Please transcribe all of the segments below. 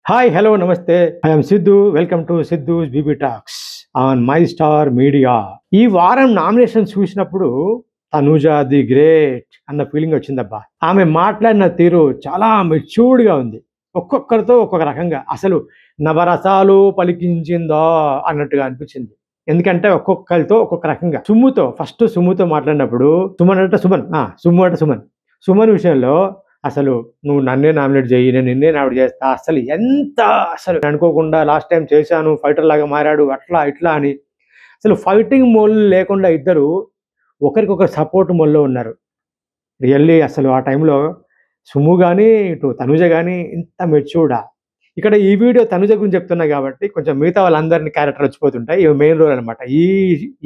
Hi hello నమస్తే I am Siddhu welcome to Siddhu's BB talks on my star media. ఈ వారం nomination చూసినప్పుడు Tanuja the great అన్న ఫీలింగ్ వచ్చిందబ్బా. ఆమె మాట్లాడిన తీరు చాలా మెచ్యూర్డ్ గా ఉంది. ఒక్కొక్కరితో ఒక్కొక్క రకంగా అసలు నవరసాలు పలికించిందా అన్నట్టుగా అనిపించింది. ఎందుకంటే ఒక్కొక్కరితో ఒక్కొక్క రకంగా ఫస్ట్ సుమ్ముతో మాట్లాడినప్పుడు సుమన్ విషయంలో అసలు నువ్వు నన్నే నామినేట్ చేయి, నేను నిన్నే నామినేట్ చేస్తా, అసలు ఎంత అసలు అనుకోకుండా లాస్ట్ టైం చేశాను, ఫైటర్ లాగా మారాడు, అట్లా ఇట్లా అని అసలు ఫైటింగ్ మోల్ లేకుండా ఇద్దరు ఒకరికొకరు సపోర్ట్ మోల్లో ఉన్నారు. రియల్లీ అసలు ఆ టైంలో సుము కానీ ఇటు తనుజ కానీ ఇంత మెచ్యూర్డా. ఇక్కడ ఈ వీడియో తనుజ గురించి చెప్తున్నా కాబట్టి కొంచెం మిగతా వాళ్ళందరినీ క్యారెక్టర్ వచ్చిపోతుంటాయి. ఇవి మెయిన్ రోల్ అనమాట.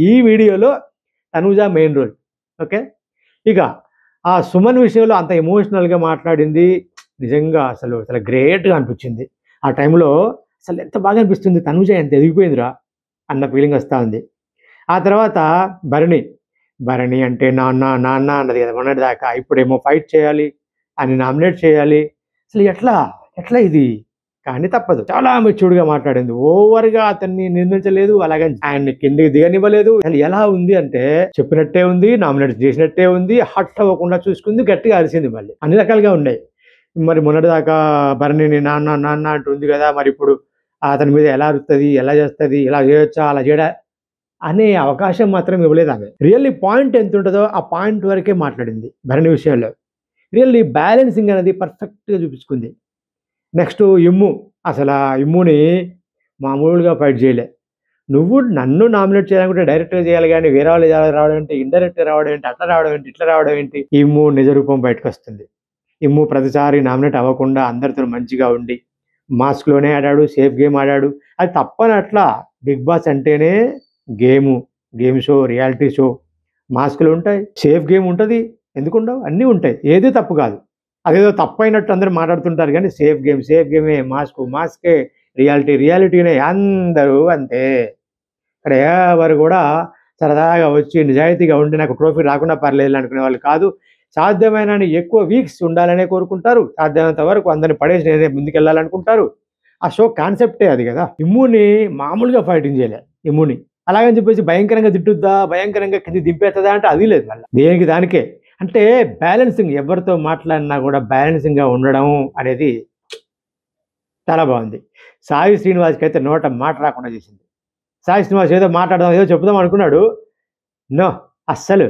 ఈ వీడియోలో తనుజ మెయిన్ రోల్. ఓకే, ఇక ఆ సుమన్ విషయంలో అంత ఎమోషనల్గా మాట్లాడింది నిజంగా అసలు గ్రేట్గా అనిపించింది. ఆ టైంలో అసలు ఎంత బాగా అనిపిస్తుంది, తనుజ ఎంత ఎదిగిపోయిందిరా అన్న ఫీలింగ్ వస్తూ ఉంది. ఆ తర్వాత భరణి అంటే నాన్న నాన్న అన్నది కదా మొన్నటి దాకా. ఇప్పుడేమో ఫైట్ చేయాలి అని నామినేట్ చేయాలి. అసలు ఎట్లా ఇది, కానీ తప్పదు. చాలా మెచ్యూర్డ్గా మాట్లాడింది. ఓవర్గా అతన్ని నిందించలేదు, అలాగే ఆయన్ని కిందికి దిగనివ్వలేదు. అసలు ఎలా ఉంది అంటే చెప్పినట్టే ఉంది, నామినేట్ చేసినట్టే ఉంది, హట్ అవ్వకుండా చూసుకుంది, గట్టిగా అరిసింది. మళ్ళీ అన్ని రకాలుగా ఉన్నాయి. మరి మొన్నటిదాకా భరణిని నాన్న నాన్న అంటుంది కదా, మరి ఇప్పుడు అతని మీద ఎలా అరుస్తుంది, ఎలా చేస్తుంది, ఇలా చేయొచ్చా అలా చేయడా అనే అవకాశం మాత్రం ఇవ్వలేదు ఆమె. రియల్లీ పాయింట్ ఎంత ఉంటుందో ఆ పాయింట్ వరకే మాట్లాడింది భరణి విషయంలో. రియల్లీ బ్యాలెన్సింగ్ అనేది పర్ఫెక్ట్గా చూపించుకుంది. నెక్స్ట్ అసలు ఆ ఇమ్ముని మామూలుగా ఫైట్ చేయలే. నువ్వు నన్ను నామినేట్ చేయాలనుకుంటే డైరెక్ట్గా చేయాలి, కానీ వేరే వాళ్ళు రావడం ఏంటి, ఇండైరెక్ట్గా రావడం ఏంటి, అట్లా రావడం ఏంటి, ఇట్లా రావడం ఏంటి. ఇమ్ము నిజ రూపం బయటకు వస్తుంది. ఇమ్ము ప్రతిసారి నామినేట్ అవ్వకుండా అందరితో మంచిగా ఉండి మాస్క్లోనే ఆడాడు, సేఫ్ గేమ్ ఆడాడు. అది తప్పనట్లా. బిగ్ బాస్ అంటేనే గేమ్ షో, రియాలిటీ షో. మాస్కులు ఉంటాయి, సేఫ్ గేమ్ ఉంటుంది, ఎందుకుండవు, అన్నీ ఉంటాయి, ఏది తప్పు కాదు. అదేదో తప్పైనట్టు అందరూ మాట్లాడుతుంటారు, కానీ సేఫ్ గేమే, మాస్కే, రియాలిటీనే. అందరూ అంతే. ఇక్కడ ఎవరు కూడా సరదాగా వచ్చి నిజాయితీగా ఉండి నాకు ట్రోఫీ రాకుండా పర్లేదు అనుకునే వాళ్ళు కాదు. సాధ్యమైన ఎక్కువ వీక్స్ ఉండాలనే కోరుకుంటారు. సాధ్యమైనంత వరకు అందరిని పడేసి నేనే ముందుకెళ్ళాలనుకుంటారు. ఆ షో కాన్సెప్టే అది కదా. ఇమ్ముని మామూలుగా ఫైటింగ్ చేయలే. ఇమ్ముని అలాగని చెప్పేసి భయంకరంగా తిట్టుద్దా, భయంకరంగా కింద దింపేస్తుందా అంటే అది లేదు. మళ్ళీ దేనికి దానికే. అంటే బ్యాలెన్సింగ్, ఎవరితో మాట్లాడినా కూడా బ్యాలెన్సింగ్గా ఉండడం అనేది చాలా బాగుంది. సాయి శ్రీనివాస్కి అయితే నోట మాట రాకుండా చేసింది. సాయి శ్రీనివాస్ ఏదో మాట్లాడదాం, ఏదో చెప్దాం అనుకున్నాడు. నో, అస్సలు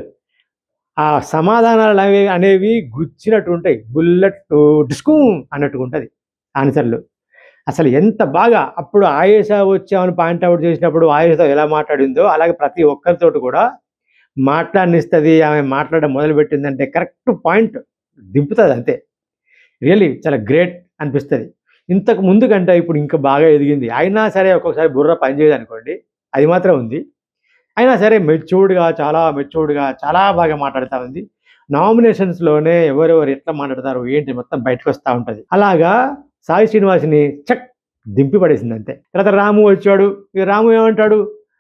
ఆ సమాధానాలు అనేవి గుచ్చినట్టు ఉంటాయి. బుల్లెట్ డిస్కూ అన్నట్టుగా ఉంటుంది ఆన్సర్లు. అసలు ఎంత బాగా అప్పుడు ఆయేషా వచ్చి ఆమెను పాయింట్అవుట్ చేసినప్పుడు ఆయేషాతో ఎలా మాట్లాడిందో అలాగే ప్రతి ఒక్కరితోటి కూడా మాట్లాడనిస్తుంది. ఆమె మాట్లాడడం మొదలుపెట్టిందంటే కరెక్ట్ పాయింట్ దింపుతుంది అంతే. రియల్లీ చాలా గ్రేట్ అనిపిస్తుంది. ఇంతకు ముందు కంటే ఇప్పుడు ఇంకా బాగా ఎదిగింది. అయినా సరే ఒక్కొక్కసారి బుర్ర పనిచేయదు అనుకోండి, అది మాత్రం ఉంది. అయినా సరే చాలా మెచ్యూర్డ్గా చాలా బాగా మాట్లాడుతూ ఉంది. నామినేషన్స్లోనే ఎవరెవరు ఎట్లా మాట్లాడతారు ఏంటి మొత్తం బయటకు వస్తూ ఉంటుంది. అలాగా సాయి శ్రీనివాస్ని దింపి పడేసింది అంతే. తర్వాత రాము వచ్చాడు. ఇక రాము ఏమంటాడు,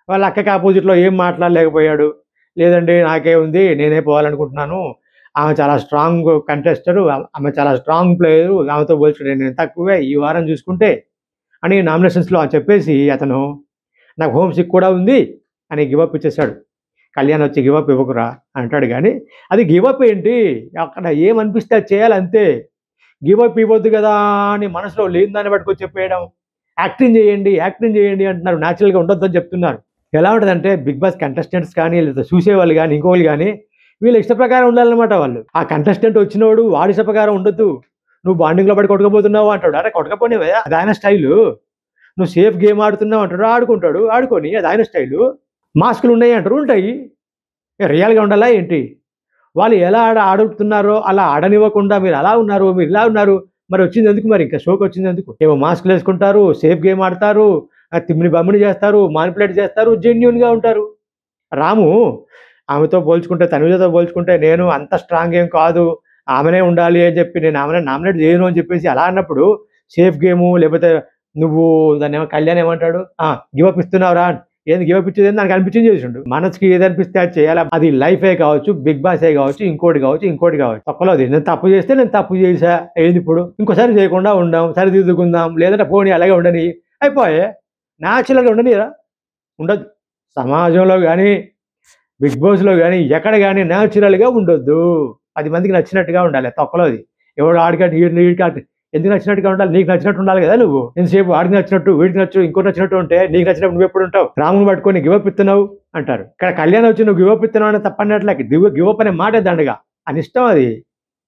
వాళ్ళ అక్కకి ఆపోజిట్లో ఏం మాట్లాడలేకపోయాడు. లేదండి నాకే ఉంది, నేనే పోవాలనుకుంటున్నాను, ఆమె చాలా స్ట్రాంగ్ కంటెస్టర్, ఆమె చాలా స్ట్రాంగ్ ప్లేయరు, ఆమెతో పోల్చుకుంటే నేను తక్కువే ఈ వారం చూసుకుంటే అని నామినేషన్స్లో చెప్పేసి అతను నాకు హోమ్ సిక్ కూడా ఉంది అని గివప్ ఇచ్చేసాడు. కళ్యాణ్ వచ్చి గివప్ ఇవ్వకురా అంటాడు, కానీ అది గివప్ ఏంటి, అక్కడ ఏమనిపిస్తే అది చేయాలంతే. గివప్ ఇవ్వద్దు కదా అని మనసులో లేని దాన్ని పట్టుకొని చెప్పేయడం. యాక్టింగ్ చేయండి అంటున్నారు, న్యాచురల్గా ఉండొద్దని చెప్తున్నారు. ఎలా ఉంటుందంటే బిగ్ బాస్ కంటెస్టెంట్స్ కానీ లేదా చూసేవాళ్ళు కానీ ఇంకోళ్ళు కానీ వీళ్ళ ఇష్ట ప్రకారం ఉండాలన్నమాట. వాళ్ళు ఆ కంటెస్టెంట్ వచ్చినోడు వాడి ఇష్ట ప్రకారం ఉండొద్దు. నువ్వు బాండింగ్లో పడి కొట్టకపోతున్నావు అంటాడు, అరే కొట్టకపోనేవా, అది ఆయన స్టైలు. నువ్వు సేఫ్ గేమ్ ఆడుతున్నావు అంటాడు, ఆడుకుంటాడు, ఆడుకొని అది ఆయన స్టైలు. మాస్కులు ఉన్నాయి అంటారు, ఉంటాయి. రియల్గా ఉండాలా ఏంటి? వాళ్ళు ఎలా ఆడుతున్నారో అలా ఆడనివ్వకుండా మీరు అలా ఉన్నారు, మీరు ఇలా ఉన్నారు, మరి వచ్చింది ఎందుకు, మరి ఇంకా షోకి వచ్చింది ఎందుకు? ఏమో మాస్కులు వేసుకుంటారు, సేఫ్ గేమ్ ఆడతారు, తిమ్మిని బమ్మిని చేస్తారు, మానిపులేట్ చేస్తారు, జెన్యూన్గా ఉంటారు. రాము ఆమెతో పోల్చుకుంటే, తనుజతో పోల్చుకుంటే నేను అంత స్ట్రాంగ్ ఏం కాదు, ఆమెనే ఉండాలి అని చెప్పి నేను ఆమెనే నామినేట్ చేయను అని చెప్పేసి అలా అన్నప్పుడు సేఫ్ గేము, లేకపోతే నువ్వు దాన్ని కళ్యాణ్ ఏమంటాడు, గివప్ ఇస్తున్నావురా, ఏది గివ్ అప్ ఇచ్చేది దానికి అనిపించింది చేసిండు. మనసుకి ఏది అనిపిస్తే అది చేయాలి. అది లైఫే కావచ్చు, బిగ్ బాసే కావచ్చు, ఇంకోటి కావచ్చు తొక్కలోది. నేను తప్పు చేస్తే నేను తప్పు చేసా, ఏది ఇప్పుడు ఇంకోసారి చేయకుండా ఉందాం, సరిదిద్దుకుందాం, లేదంటే పోనీ అలాగే ఉండని అయిపోయే. న్యాచురల్గా ఉండనిరా, ఉండదు. సమాజంలో కానీ బిగ్ బాస్లో కానీ ఎక్కడ కానీ న్యాచురల్గా ఉండొద్దు. 10 మందికి నచ్చినట్టుగా ఉండాలి. తొక్కలోది ఎవడు ఆడికాటి వీడికాటి ఎందుకు నచ్చినట్టుగా ఉండాలి? నీకు నచ్చినట్టు ఉండాలి కదా. నువ్వు ఎంతసేపు ఆడికి నచ్చినట్టు వీడికి నచ్చు ఇంకోటి నచ్చినట్టు ఉంటే నీకు నచ్చినప్పుడు నువ్వు ఎప్పుడు ఉంటావు? రాముని పట్టుకొని గివప్ ఇస్తున్నావు అంటారు. ఇక్కడ కళ్యాణ్ వచ్చి నువ్వు గివప్ ఇస్తున్నావు అని తప్పన్నట్లకి గివప్ అనే మాట దండగా అని ఇష్టం. అది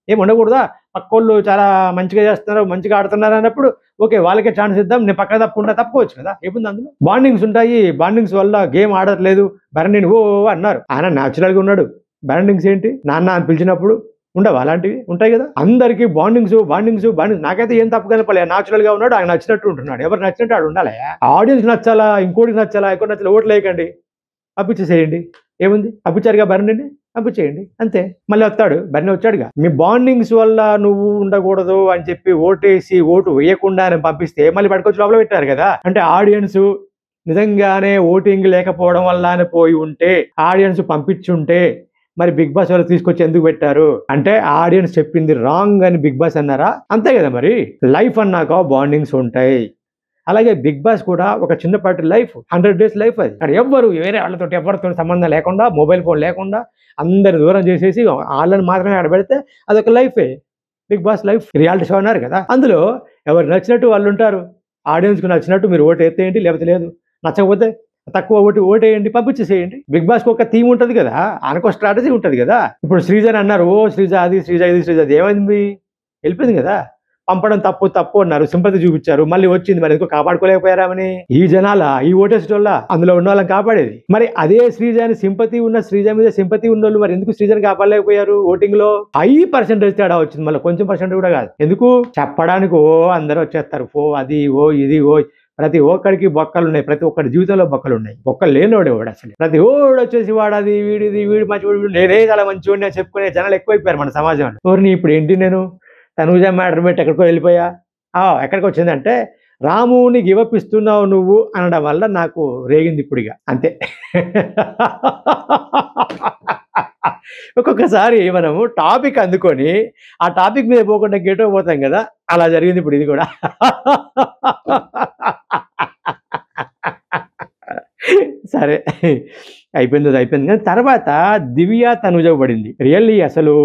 ఏం ఉండకూడదా? పక్కోళ్ళు చాలా మంచిగా చేస్తున్నారు, మంచిగా ఆడుతున్నారు అన్నప్పుడు ఓకే వాళ్ళకే ఛాన్స్ ఇద్దాం, నేను పక్కన తప్పకుండా తప్పుకోవచ్చు కదా. ఏముంది అందులో? బాండింగ్స్ ఉంటాయి. బాండింగ్స్ వల్ల గేమ్ ఆడట్లేదు బరణిని ఓ అన్నారు. ఆయన న్యాచురల్గా ఉన్నాడు. బాండింగ్స్ ఏంటి? నాన్న అని పిలిచినప్పుడు ఉండవు, అలాంటివి ఉంటాయి కదా. అందరికీ బాండింగ్స్ నాకైతే ఏం తప్పు కనపలే. న్యాచురల్ గా ఉన్నాడు, ఆయన నచ్చినట్టు ఉంటున్నాడు. ఎవరు నచ్చినట్టు ఆడు ఉండాలి. ఆడియన్స్ నచ్చాలా, ఇంకోటికి నచ్చాలా, ఇంకోటి నచ్చాలా, ఓట్లు వేయకండి, పంపించేసేయండి. ఏముంది? పంపించారుగా బరణిని, పంపించేయండి అంతే. మళ్ళీ వస్తాడు, బరణి వచ్చాడుగా. మీ బాండింగ్స్ వల్ల నువ్వు ఉండకూడదు అని చెప్పి ఓటేసి ఓటు వేయకుండా అని పంపిస్తే మళ్ళీ పట్టుకొచ్చి లోపల పెట్టారు కదా. అంటే ఆడియన్స్ నిజంగానే ఓటింగ్ లేకపోవడం వల్ల అని పోయి ఉంటే, ఆడియన్స్ పంపించుంటే మరి బిగ్ బాస్ వాళ్ళు తీసుకొచ్చి ఎందుకు పెట్టారు అంటే ఆడియన్స్ చెప్పింది రాంగ్ అని బిగ్ బాస్ అన్నారా? అంతే కదా. మరి లైఫ్ అన్నాక బాండింగ్స్ ఉంటాయి. అలాగే బిగ్ బాస్ కూడా ఒక చిన్నపాటి లైఫ్, 100 days లైఫ్. అది అక్కడ ఎవ్వరు వేరే వాళ్ళతో ఎవరితో సంబంధం లేకుండా, మొబైల్ ఫోన్ లేకుండా అందరి దూరం చేసేసి వాళ్ళని మాత్రమే ఆడ పెడితే అదొక లైఫే. Bigg Boss life reality show అన్నారు కదా. అందులో ఎవరు నచ్చినట్టు వాళ్ళు ఉంటారు. ఆడియన్స్కి నచ్చినట్టు మీరు ఓటు ఎత్తేయండి, లేకపోతే లేదు. నచ్చకపోతే తక్కువ ఓటేయండి, పంపించేసేయండి. బిగ్ బాస్కి ఒక థీమ్ ఉంటుంది కదా, ఆయనకు స్ట్రాటజీ ఉంటుంది కదా. ఇప్పుడు శ్రీజని అన్నారు, ఓ శ్రీజ అది, శ్రీజ ఇది, శ్రీజ అది, ఏమైంది? వెళ్ళిపోయింది కదా. పంపడం తప్పు అన్నారు, సింపతి చూపించారు, మళ్ళీ వచ్చింది. మరి ఎందుకో కాపాడుకోలేకపోయారామని ఈ జనాల, ఈ ఓటేస్ట్ వల్ల అందులో ఉన్న వాళ్ళని కాపాడేది. మరి అదే శ్రీజని సింపతి ఉన్న, శ్రీజ మీద సింపతి ఉన్న వాళ్ళు మరి ఎందుకు శ్రీజని కాపాడలేకపోయారు? ఓటింగ్ లో 5% తేడా వచ్చింది, మళ్ళీ కొంచెం పర్సెంట్ కూడా కాదు. ఎందుకు? చెప్పడానికి అందరూ వచ్చేస్తారు, అది ఇది ప్రతి ఒక్కడికి బొక్కలు ఉన్నాయి, ప్రతి ఒక్కడి జీవితంలో బొక్కలు ఉన్నాయి. బొక్కలు లేనివాడు వాడు అసలు. ప్రతి ఓడు వచ్చేసి వాడది వీడు మంచివాడు, నేనే చాలా మంచివాడిని అని చెప్పుకునే జనాలు ఎక్కువైపోయారు మన సమాజంలో. ఎవరిని ఇప్పుడు ఏంటి, నేను తనూజ మ్యాటర్ పెట్టి ఎక్కడికో వెళ్ళిపోయా. ఎక్కడికి వచ్చిందంటే రాముని గివప్ ఇస్తున్నావు నువ్వు అనడం వల్ల నాకు రేగింది ఇప్పుడు ఇక అంతే. ఒక్కొక్కసారి మనము టాపిక్ అందుకొని ఆ టాపిక్ మీద పోకుండా గేటో పోతాం కదా, అలా జరిగింది ఇప్పుడు ఇది కూడా. సరే అయిపోయింది. కానీ తర్వాత దివ్య తనుజ పడింది. రియల్లీ అసలు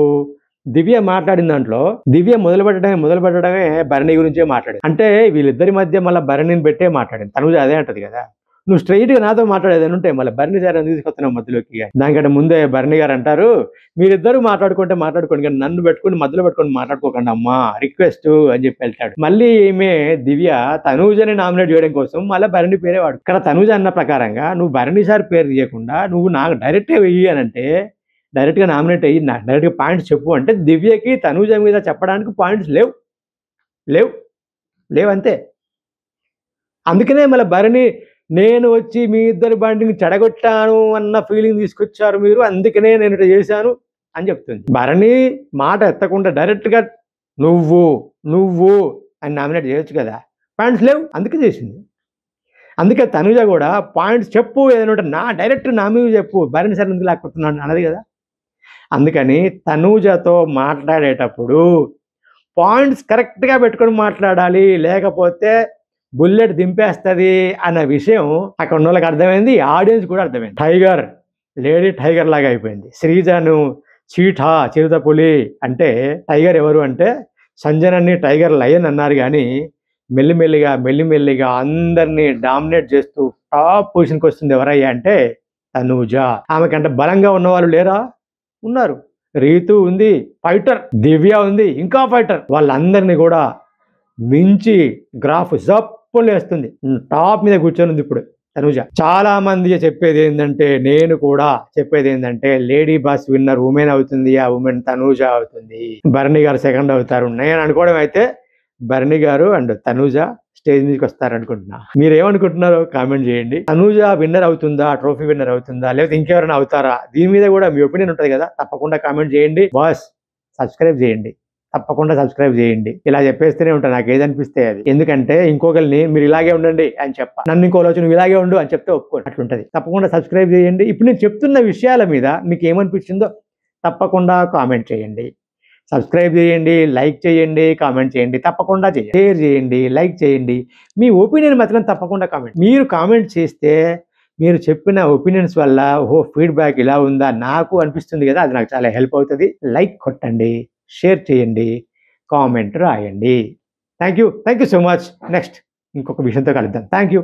దివ్య మాట్లాడిన దాంట్లో దివ్య మొదలు పెట్టడమే భరణి గురించే మాట్లాడింది. అంటే వీళ్ళిద్దరి మధ్య మళ్ళీ భరణిని పెట్టే మాట్లాడింది. తనుజ అదే అంటది కదా, నువ్వు స్ట్రైట్ గా నాతో మాట్లాడేదని ఉంటే మళ్ళీ భరణి గారు తీసుకొస్తున్నావు మధ్యలోకి. దానికంటే ముందే భరణి గారు అంటారు, మీరిద్దరు మాట్లాడుకోండి కానీ నన్ను మధ్యలో పెట్టుకొని మాట్లాడుకోకండి అమ్మా, రిక్వెస్ట్ అని చెప్పి వెళ్తాడు. మళ్ళీ ఈమె దివ్య తనూజని నామినేట్ చేయడం కోసం మళ్ళీ భరణి పేరే వాడు. ఇక్కడ తనూజ అన్న ప్రకారంగా నువ్వు భరణి సార్ పేరు తీయకుండా నువ్వు నాకు డైరెక్ట్ వెయ్యి అని అంటే, డైరెక్ట్గా నామినేట్ అయ్యి నాకు డైరెక్ట్గా పాయింట్స్ చెప్పు అంటే దివ్యకి తనూజ మీద చెప్పడానికి పాయింట్స్ లేవు అంతే. అందుకనే మళ్ళీ భరణి నేను వచ్చి మీ ఇద్దరి బాండింగ్ చెడగొట్టాను అన్న ఫీలింగ్ తీసుకొచ్చారు మీరు, అందుకనే నేను ఇట్లా చేశాను అని చెప్తుంది. భరణి మాట ఎత్తకుండా డైరెక్ట్గా నువ్వు అని నామినేట్ చేయొచ్చు కదా, పాయింట్స్ లేవు అందుకే చేసింది. అందుకే తనుజ కూడా పాయింట్స్ చెప్పు, ఏదైనా ఉంటే డైరెక్ట్ నా మీద చెప్పు, భరణి సార్ ఎందుకు లేకపోతున్నాను అన్నది కదా. అందుకని తనుజతో మాట్లాడేటప్పుడు పాయింట్స్ కరెక్ట్గా పెట్టుకొని మాట్లాడాలి, లేకపోతే బుల్లెట్ దింపేస్తుంది అన్న విషయం అక్కడ ఉన్న వాళ్ళకి అర్థమైంది, ఆడియన్స్ కూడా అర్థమైంది. లేడీ టైగర్ లాగా అయిపోయింది. శ్రీజను చిరుత పులి అంటే టైగర్ ఎవరు అంటే సంజనని టైగర్ లయన్ అన్నారు. కానీ మెల్లిమెల్లిగా అందరినీ డామినేట్ చేస్తూ టాప్ పొజిషన్కి వస్తుంది ఎవరయ్యా అంటే తనూజ. ఆమెకంటే బలంగా ఉన్న వాళ్ళు లేరా? ఉన్నారు. రీతు ఉంది, ఫైటర్. దివ్య ఉంది, ఇంకా ఫైటర్. వాళ్ళందరినీ కూడా మించి గ్రాఫ్ జప్పులేస్తుంది, టాప్ మీద కూర్చొని ఉంది ఇప్పుడు తనూజ. చాలా మంది చెప్పేది ఏంటంటే, నేను కూడా చెప్పేది ఏంటంటే, లేడీ బాస్ విన్నర్ ఉమెన్ అవుతుంది, ఆ ఉమెన్ తనూజ అవుతుంది, భరణి గారు సెకండ్ అవుతారు. నేను అనుకోవడం అయితే భరణి గారు అండ్ తనూజ స్టేజ్ మీదకి వస్తారు అనుకుంటున్నా. మీరు ఏమనుకుంటున్నారో కామెంట్ చేయండి. తనూజ విన్నర్ అవుతుందా, ట్రోఫీ విన్నర్ అవుతుందా, లేకపోతే ఇంకెవరైనా అవుతారా? దీని మీద కూడా మీ ఒపీనియన్ ఉంటుంది కదా, తప్పకుండా కామెంట్ చేయండి. బాస్ సబ్స్క్రైబ్ చేయండి. తప్పకుండా సబ్స్క్రైబ్ చేయండి. ఇలా చెప్పేస్తూనే ఉంటాను, నాకు ఏదనిపిస్తే అది. ఎందుకంటే ఇంకొకరిని మీరు ఇలాగే ఉండండి అని నన్ను ఇంకోళ్ళు వచ్చి నువ్వు ఇలాగే ఉండు అని చెప్తే ఒప్పుకోండి, అట్లుంటది. తప్పకుండా సబ్స్క్రైబ్ చేయండి. ఇప్పుడు నేను చెప్తున్న విషయాల మీద మీకు ఏమనిపించిందో తప్పకుండా కామెంట్ చేయండి. సబ్స్క్రైబ్ చేయండి, లైక్ చేయండి, కామెంట్ చేయండి, తప్పకుండా చేయండి. షేర్ చేయండి, లైక్ చేయండి. మీ ఒపీనియన్ మాత్రం తప్పకుండా కామెంట్. మీరు కామెంట్ చేస్తే మీరు చెప్పిన ఒపీనియన్స్ వల్ల ఓహో ఫీడ్బ్యాక్ ఇలా ఉందా నాకు అనిపిస్తుంది కదా, అది నాకు చాలా హెల్ప్ అవుతుంది. లైక్ కొట్టండి, షేర్ చేయండి, కామెంట్ రాయండి. Thank you so much. Next ఇంకొక విషయంతో కలుద్దాం. Thank you.